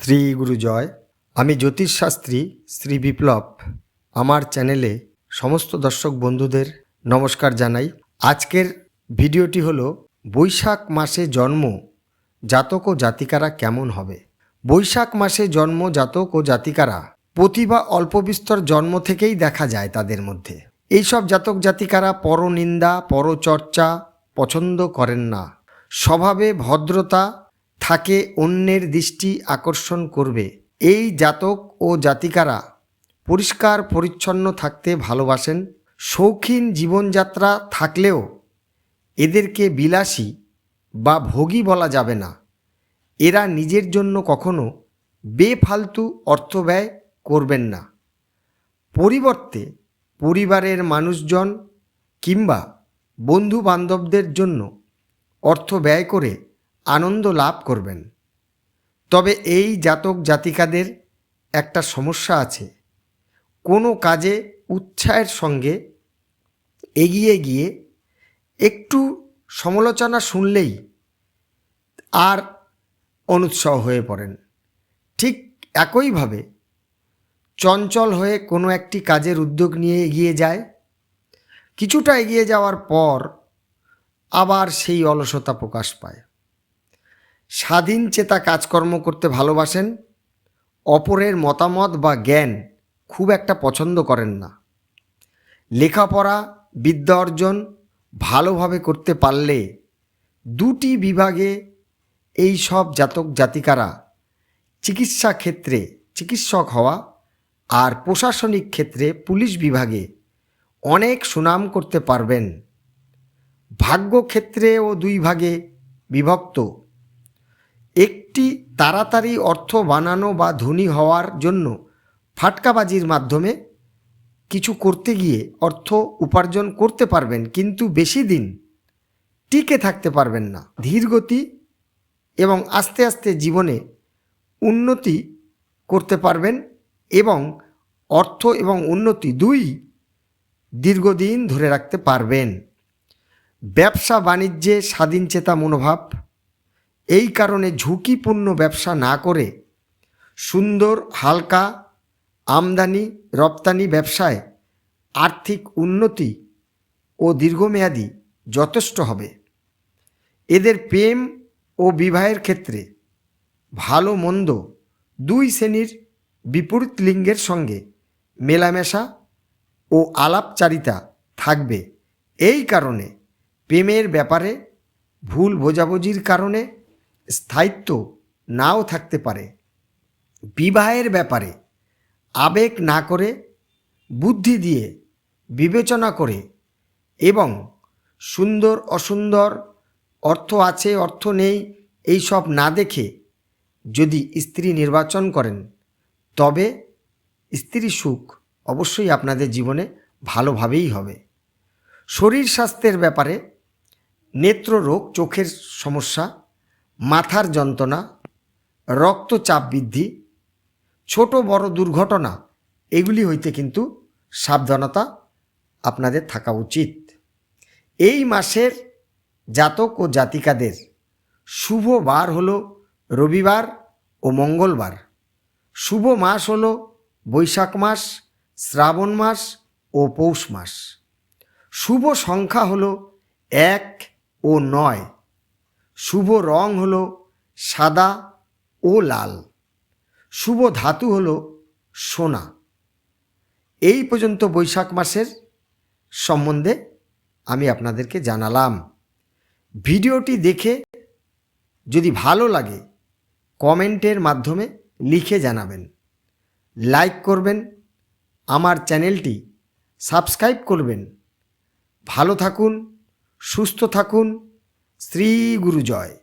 শ্রী গুরু জয়। আমি জ্যোতিষশাস্ত্রী শ্রী বিপ্লব। আমার চ্যানেলে সমস্ত দর্শক বন্ধুদের নমস্কার জানাই। আজকের ভিডিওটি হলো বৈশাখ মাসে জন্ম জাতক ও জাতিকারা কেমন হবে। বৈশাখ মাসে জন্ম জাতক ও জাতিকারা প্রতিভা অল্প বিস্তর জন্ম থেকেই দেখা যায় তাদের মধ্যে। এইসব জাতক জাতিকারা পরনিন্দা পরচর্চা পছন্দ করেন না। স্বভাবে ভদ্রতা থাকে, অন্যের দৃষ্টি আকর্ষণ করবে। এই জাতক ও জাতিকারা পরিষ্কার পরিচ্ছন্ন থাকতে ভালোবাসেন। শৌখিন জীবনযাত্রা থাকলেও এদেরকে বিলাসী বা ভোগী বলা যাবে না। এরা নিজের জন্য কখনো বেফালতু অর্থ ব্যয় করবেন না। পরিবর্তে পরিবারের মানুষজন কিংবা বন্ধু বান্ধবদের জন্য অর্থ ব্যয় করে আনন্দ লাভ করবেন। তবে এই জাতক জাতিকাদের একটা সমস্যা আছে। কোনো কাজে উৎসাহের সঙ্গে এগিয়ে গিয়ে একটু সমালোচনা শুনলেই আর অনুৎসাহ হয়ে পড়েন। ঠিক একইভাবে চঞ্চল হয়ে কোনো একটি কাজের উদ্যোগ নিয়ে এগিয়ে যায়, কিছুটা এগিয়ে যাওয়ার পর আবার সেই অলসতা প্রকাশ পায়। স্বাধীন চেতা কাজকর্ম করতে ভালোবাসেন। অপরের মতামত বা জ্ঞান খুব একটা পছন্দ করেন না। লেখাপড়া বিদ্যা অর্জন ভালোভাবে করতে পারলে দুটি বিভাগে এই সব জাতক জাতিকারা চিকিৎসা ক্ষেত্রে চিকিৎসক হওয়া আর প্রশাসনিক ক্ষেত্রে পুলিশ বিভাগে অনেক সুনাম করতে পারবেন। ভাগ্য ক্ষেত্রেও দুই ভাগে বিভক্ত। একটি তাড়াতাড়ি অর্থ বানানো বা ধনী হওয়ার জন্য ফাটকাবাজির মাধ্যমে কিছু করতে গিয়ে অর্থ উপার্জন করতে পারবেন, কিন্তু বেশি দিন টিকে থাকতে পারবেন না। ধীরগতি এবং আস্তে আস্তে জীবনে উন্নতি করতে পারবেন এবং অর্থ এবং উন্নতি দুই দীর্ঘদিন ধরে রাখতে পারবেন। ব্যবসা বাণিজ্যে স্বাধীনচেতা মনোভাব। এই কারণে ঝুঁকিপূর্ণ ব্যবসা না করে সুন্দর হালকা আমদানি রপ্তানি ব্যবসায় আর্থিক উন্নতি ও দীর্ঘমেয়াদী যথেষ্ট হবে। এদের প্রেম ও বিবাহের ক্ষেত্রে ভালো মন্দ দুই শ্রেণীর বিপরীত লিঙ্গের সঙ্গে মেলামেশা ও আলাপচারিতা থাকবে। এই কারণে প্রেমের ব্যাপারে ভুল বোঝাবুঝির কারণে স্থায়িত্ব নাও থাকতে পারে। বিবাহের ব্যাপারে আবেগ না করে বুদ্ধি দিয়ে বিবেচনা করে এবং সুন্দর অসুন্দর অর্থ আছে অর্থ নেই এই সব না দেখে যদি স্ত্রী নির্বাচন করেন তবে স্ত্রী সুখ অবশ্যই আপনাদের জীবনে ভালোভাবেই হবে। শরীর স্বাস্থ্যের ব্যাপারে নেত্ররোগ, চোখের সমস্যা, মাথার যন্ত্রণা, রক্তচাপ বৃদ্ধি, ছোট বড় দুর্ঘটনা এগুলি হইতে কিন্তু সাবধানতা আপনাদের থাকা উচিত। এই মাসের জাতক ও জাতিকাদের শুভ বার হলো রবিবার ও মঙ্গলবার। শুভ মাস হলো বৈশাখ মাস, শ্রাবণ মাস ও পৌষ মাস। শুভ সংখ্যা হলো 1 ও 9। শুভ রং হলো সাদা ও লাল। শুভ ধাতু হলো সোনা। এই পর্যন্ত বৈশাখ মাসের সম্বন্ধে আমি আপনাদেরকে জানালাম। ভিডিওটি দেখে যদি ভালো লাগে কমেন্টের মাধ্যমে লিখে জানাবেন, লাইক করবেন, আমার চ্যানেলটি সাবস্ক্রাইব করবেন। ভালো থাকুন, সুস্থ থাকুন। শ্রী গুরু জয়।